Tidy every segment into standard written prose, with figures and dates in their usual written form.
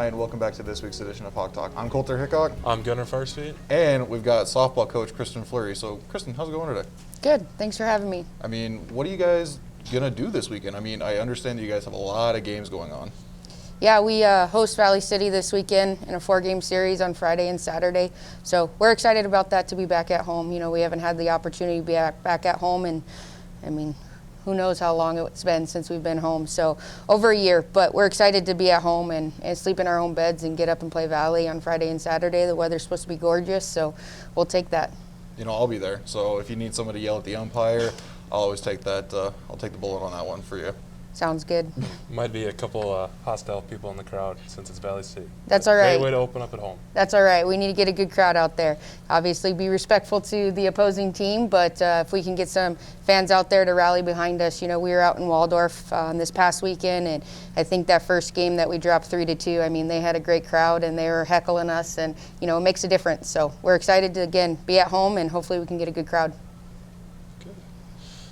and welcome back to this week's edition of Hawk Talk. I'm Colter Hickok. I'm Gunnar Farstveet. And we've got softball coach Kristen Fleury. So, Kristen, how's it going today? Good. Thanks for having me. I mean, what are you guys going to do this weekend? I mean, I understand that you guys have a lot of games going on. Yeah, we host Valley City this weekend in a 4-game series on Friday and Saturday. So we're excited about that, to be back at home. You know, we haven't had the opportunity to be back at home, and I mean, who knows how long it's been since we've been home. So over a year, but we're excited to be at home and sleep in our own beds and get up and play Valley on Friday and Saturday. The weather's supposed to be gorgeous, so we'll take that. You know, I'll be there. So if you need someone to yell at the umpire, I'll always take that. I'll take the bullet on that one for you. Sounds good. Might be a couple hostile people in the crowd since it's Valley City. That's all right. Great way to open up at home. That's all right. We need to get a good crowd out there. Obviously, be respectful to the opposing team, but if we can get some fans out there to rally behind us. You know, we were out in Waldorf this past weekend, and I think that first game that we dropped 3-2, I mean, they had a great crowd, and they were heckling us, and, you know, it makes a difference. So we're excited to, again, be at home, and hopefully we can get a good crowd.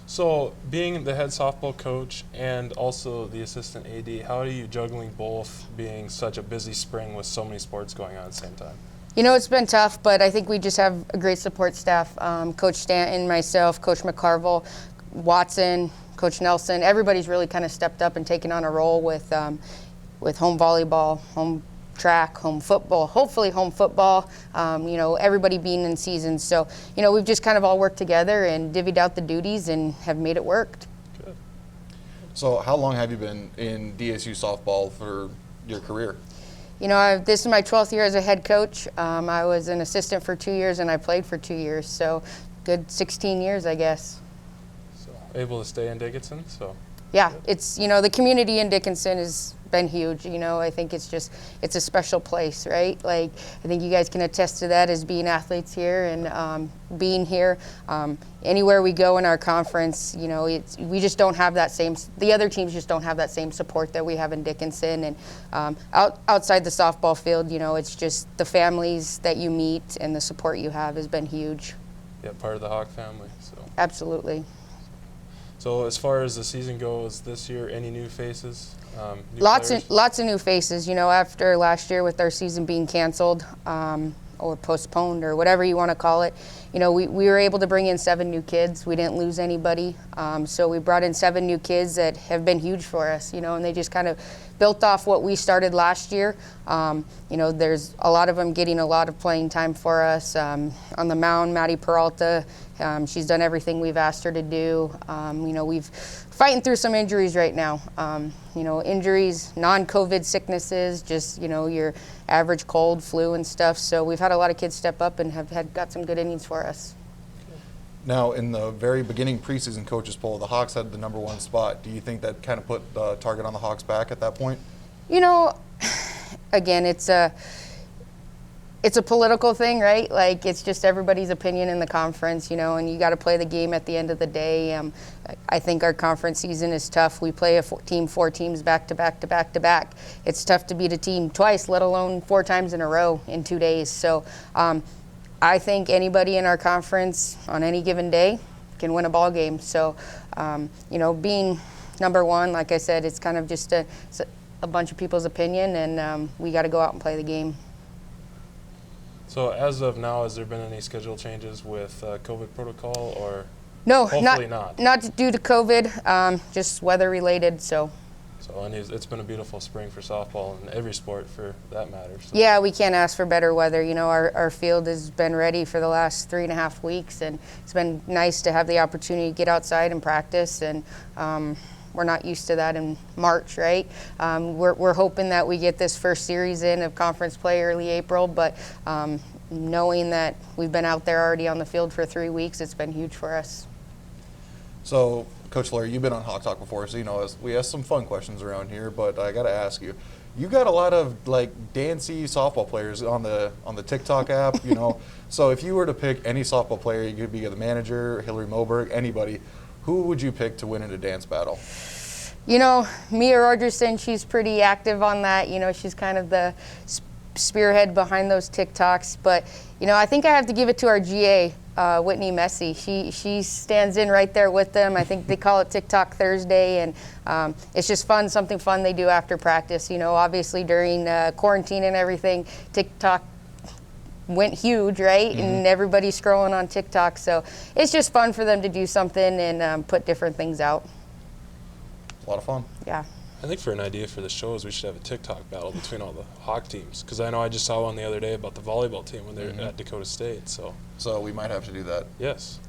So, being the head softball coach and also the assistant AD, how are you juggling both, being such a busy spring with so many sports going on at the same time? You know, it's been tough, but I think we just have a great support staff. Coach Stanton, myself, Coach McCarville, Watson, Coach Nelson, everybody's really kind of stepped up and taken on a role with home volleyball, home track, home football, hopefully home football, you know, everybody being in season. So, you know, we've just kind of all worked together and divvied out the duties and have made it work. Good. So how long have you been in DSU softball for your career? You know, this is my 12th year as a head coach. I was an assistant for 2 years and I played for 2 years. So good 16 years, I guess. So able to stay in Dickinson, so. Yeah, it's, you know, the community in Dickinson has been huge. You know, I think it's a special place, right? Like, I think you guys can attest to that as being athletes here and being here. Anywhere we go in our conference, you know, we just don't have that same, the other teams just don't have that same support that we have in Dickinson. And outside the softball field, you know, it's just the families that you meet and the support you have has been huge. Yeah, part of the Hawk family, so. Absolutely. So as far as the season goes this year, any new faces? Lots of new faces. You know, after last year with our season being canceled or postponed or whatever you want to call it, you know, we were able to bring in 7 new kids. We didn't lose anybody. So we brought in 7 new kids that have been huge for us, you know, and they just kind of built off what we started last year. You know, there's a lot of them getting a lot of playing time for us. On the mound, Maddie Peralta, she's done everything we've asked her to do. You know, we've fighting through some injuries right now. You know, injuries, non-COVID sicknesses, just, you know, your average cold, flu and stuff. So we've had a lot of kids step up and have got some good innings for us. Now, in the very beginning preseason coaches poll, the Hawks had the #1 spot. Do you think that kind of put the target on the Hawks' back at that point? You know, again, it's a political thing, right? Like, it's just everybody's opinion in the conference, you know, and you got to play the game at the end of the day. I think our conference season is tough. We play 4 teams back to back to back to back. It's tough to beat a team twice, let alone 4 times in a row in 2 days. So I think anybody in our conference on any given day can win a ball game. So, you know, being #1, like I said, it's kind of just a bunch of people's opinion, and we got to go out and play the game. So as of now, has there been any schedule changes with COVID protocol, or no, hopefully not? Not due to COVID, just weather related. So and it's been a beautiful spring for softball and every sport for that matter. So. Yeah, we can't ask for better weather. You know, our field has been ready for the last 3.5 weeks, and it's been nice to have the opportunity to get outside and practice. And we're not used to that in March, right? We're hoping that we get this first series in of conference play early April, but knowing that we've been out there already on the field for 3 weeks, it's been huge for us. So, Coach Fleury, you've been on Hawk Talk before, so you know we ask some fun questions around here, but I got to ask you. You got a lot of like dancey softball players on the TikTok app, you know. So if you were to pick any softball player, you could be the manager, Hillary Moberg, anybody. Who would you pick to win in a dance battle? You know, Mia Rogerson, she's pretty active on that. You know, she's kind of the spearhead behind those TikToks. But, you know, I think I have to give it to our GA, Whitney Messi. She stands in right there with them. I think they call it TikTok Thursday, and it's just fun, something fun they do after practice. You know, obviously during quarantine and everything, TikTok went huge, right? Mm-hmm. And everybody's scrolling on TikTok, so it's just fun for them to do something and put different things out. It's a lot of fun. Yeah. I think for an idea for the show is we should have a TikTok battle between all the Hawk teams, because I know I just saw one the other day about the volleyball team when they're at Dakota State. So we might have to do that. Yes.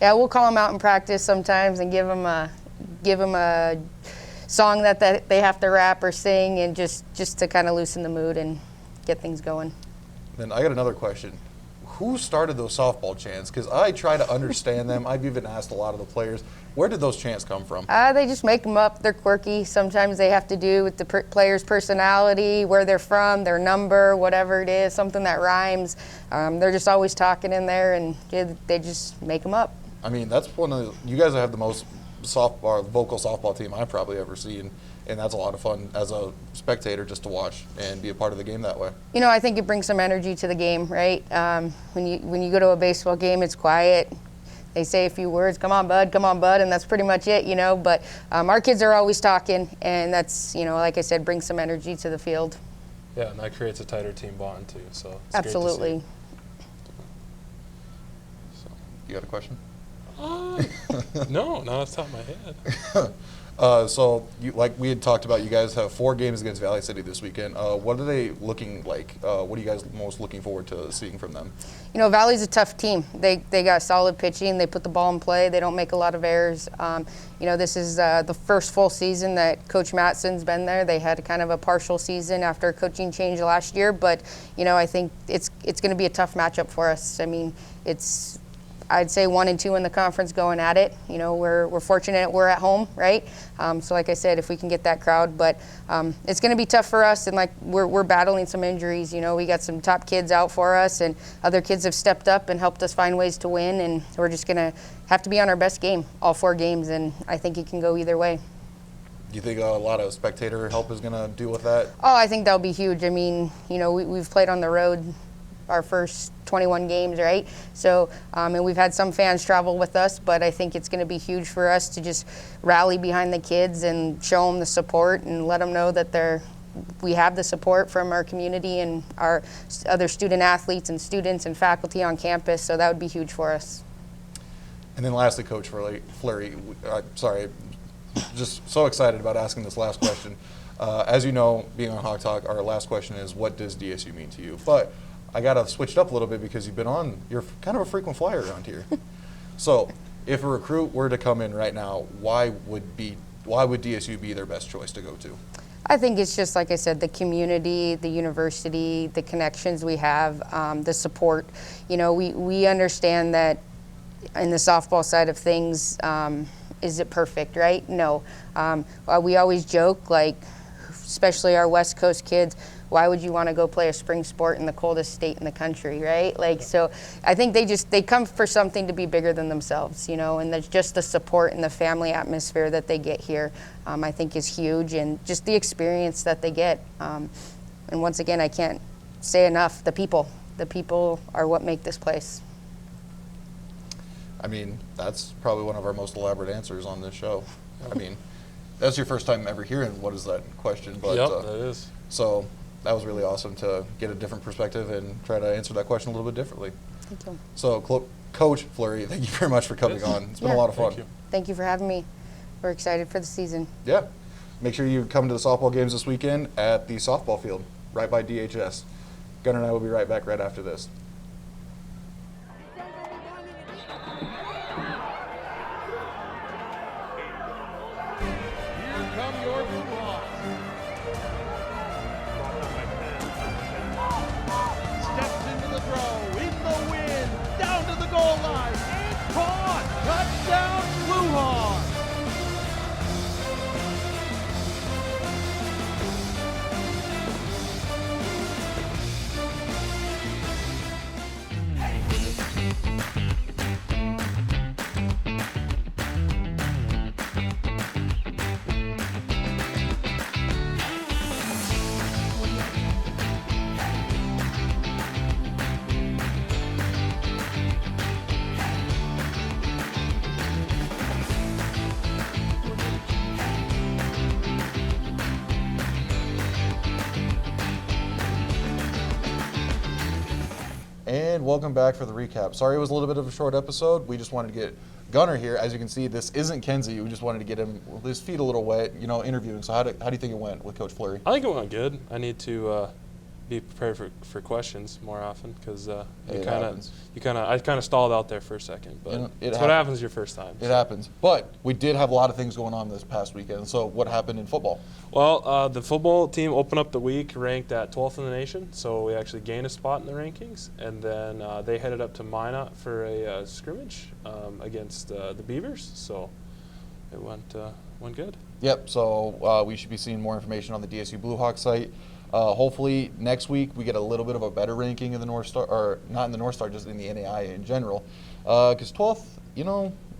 Yeah, we'll call them out in practice sometimes and give them a song that they have to rap or sing, and just to kind of loosen the mood and get things going. Then I got another question. Who started those softball chants? Because I try to understand them. I've even asked a lot of the players, where did those chants come from? They just make them up. They're quirky. Sometimes they have to do with the player's personality, where they're from, their number, whatever it is, something that rhymes. They're just always talking in there, and they just make them up. I mean, that's one of you guys have the most vocal softball team I've probably ever seen, and that's a lot of fun as a spectator just to watch and be a part of the game that way. You know, I think it brings some energy to the game, right? When you go to a baseball game, it's quiet. They say a few words, come on, bud, and that's pretty much it, you know. But our kids are always talking, and that's, you know, like I said, brings some energy to the field. Yeah, and that creates a tighter team bond too. So it's Absolutely. Great to see. You got a question? No, not off the top of my head. So, like we had talked about, you guys have 4 games against Valley City this weekend. What are they looking like? What are you guys most looking forward to seeing from them? You know, Valley's a tough team. They got solid pitching. They put the ball in play. They don't make a lot of errors. You know, this is the first full season that Coach Matson's been there. They had kind of a partial season after a coaching change last year, but you know, I think it's going to be a tough matchup for us. I mean, I'd say 1 and 2 in the conference going at it. You know, we're fortunate we're at home, right? So like I said, if we can get that crowd, but it's going to be tough for us, and like we're battling some injuries. You know, we got some top kids out for us, and other kids have stepped up and helped us find ways to win, and we're just going to have to be on our best game all 4 games, and I think it can go either way. Do you think a lot of spectator help is going to deal with that? Oh, I think that'll be huge. I mean, you know, we've played on the road our first 21 games, right? So, and we've had some fans travel with us, but I think it's going to be huge for us to just rally behind the kids and show them the support and let them know that we have the support from our community and our other student athletes and students and faculty on campus. So that would be huge for us. And then lastly, Coach Fleury, sorry, just so excited about asking this last question. As you know, being on Hawk Talk, our last question is, what does DSU mean to you? But I got to switch it up a little bit because you're kind of a frequent flyer around here. So if a recruit were to come in right now, why would DSU be their best choice to go to? I think it's just, like I said, the community, the university, the connections we have, the support. You know, we understand that in the softball side of things, is it perfect, right? No. We always joke, like, especially our West Coast kids, why would you want to go play a spring sport in the coldest state in the country, right? Like, so I think they come for something to be bigger than themselves, you know, and there's just the support and the family atmosphere that they get here, I think is huge, and just the experience that they get. And once again, I can't say enough, the people are what make this place. I mean, that's probably one of our most elaborate answers on this show. I mean, that's your first time ever hearing what is that question, but Yep, that is. So that was really awesome to get a different perspective and try to answer that question a little bit differently. Thank you. So, Coach Fleury, thank you very much for coming on. It's been a lot of fun. Thank you. Thank you for having me. We're excited for the season. Yeah. Make sure you come to the softball games this weekend at the softball field, right by DHS. Gunnar and I will be right back right after this. Here come your Blue Hawks. Steps into the throw, in the wind, down to the goal line, and caught! Touchdown, Blue Hawks! welcome back for the recap. Sorry it was a little bit of a short episode. We just wanted to get Gunnar here. As you can see, this isn't Kenzie. We just wanted to get him with his feet a little wet, interviewing. So how do you think it went with Coach Fleury? I think it went good. I need to be prepared for questions more often because I kind of stalled out there for a second. But it's what happens your first time. It happens. But we did have a lot of things going on this past weekend. So what happened in football? Well, the football team opened up the week ranked at 12th in the nation, so we actually gained a spot in the rankings. And then they headed up to Minot for a scrimmage against the Beavers. So it went good. Yep. So we should be seeing more information on the DSU Blue Hawk site. Hopefully next week we get a little bit of a better ranking of the North Star, or not in the North Star, just in the NAI in general. Because 12th,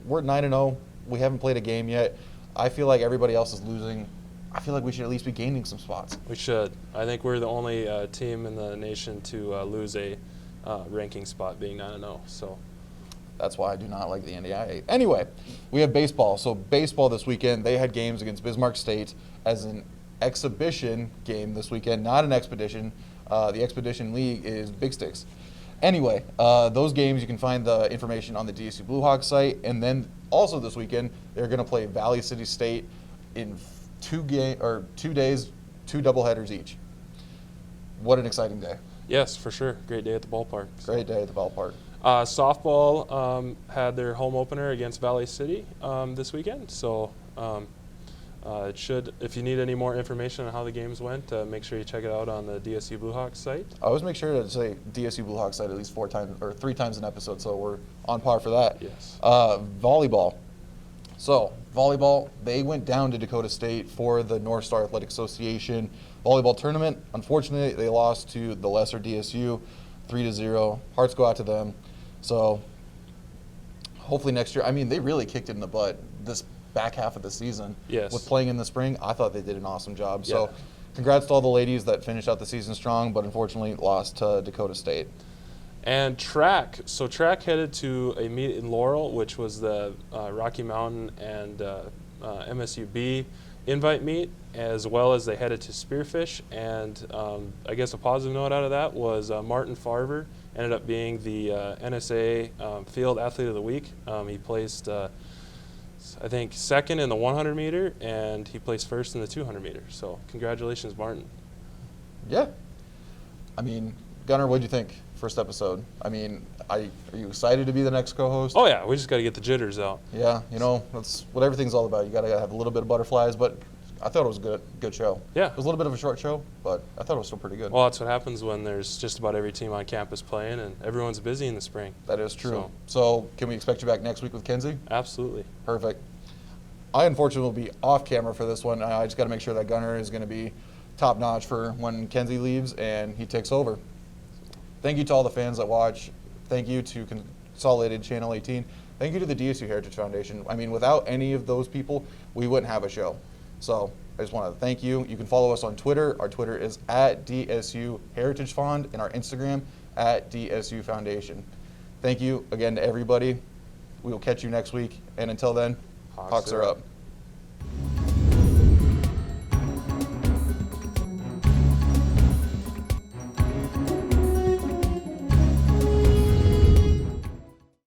we're at 9-0. We haven't played a game yet. I feel like everybody else is losing. I feel like we should at least be gaining some spots. We should. I think we're the only team in the nation to lose a ranking spot, being 9-0. So that's why I do not like the NAIA. Anyway, we have baseball. So baseball this weekend, they had games against Bismarck State as an exhibition game this weekend, not an expedition. The Expedition League is Big Sticks. Anyway, those games, you can find the information on the DSU Blue Hawk site. And then also this weekend, they're going to play Valley City State in 2 days, 2 doubleheaders each. What an exciting day. Yes, for sure. Great day at the ballpark. Great day at the ballpark. Softball had their home opener against Valley City this weekend. So it should, if you need any more information on how the games went, make sure you check it out on the DSU Blue Hawks site. I always make sure to say DSU Blue Hawks site at least 4 times or 3 times an episode, so we're on par for that. Yes. Volleyball. So volleyball, they went down to Dakota State for the North Star Athletic Association volleyball tournament. Unfortunately, they lost to the lesser DSU, 3-0. Hearts go out to them. So hopefully next year. I mean, they really kicked it in the butt this back half of the season. Yes. With playing in the spring, I thought they did an awesome job. Yeah. So congrats to all the ladies that finished out the season strong, but unfortunately lost to Dakota State. And track. So track headed to a meet in Laurel, which was the Rocky Mountain and MSUB invite meet, as well as they headed to Spearfish. And I guess a positive note out of that was Martin Farver ended up being the NSA Field Athlete of the Week. He placed, I think, second in the 100 meter, and he placed first in the 200 meter. So congratulations, Martin. Yeah. I mean, Gunnar, what did you think? First episode. I mean, are you excited to be the next co-host? Oh yeah, we just got to get the jitters out. Yeah, that's what everything's all about. You got to have a little bit of butterflies, but I thought it was a good show. Yeah. It was a little bit of a short show, but I thought it was still pretty good. Well, that's what happens when there's just about every team on campus playing, and everyone's busy in the spring. That is true. So can we expect you back next week with Kenzie? Absolutely. Perfect. I unfortunately will be off camera for this one. I just got to make sure that Gunnar is going to be top notch for when Kenzie leaves and he takes over. Thank you to all the fans that watch. Thank you to Consolidated Channel 18. Thank you to the DSU Heritage Foundation. I mean, without any of those people, we wouldn't have a show. So I just want to thank you. You can follow us on Twitter. Our Twitter is @DSU Heritage Fund, and our Instagram @DSU Foundation. Thank you again to everybody. We will catch you next week. And until then, Hawks are up.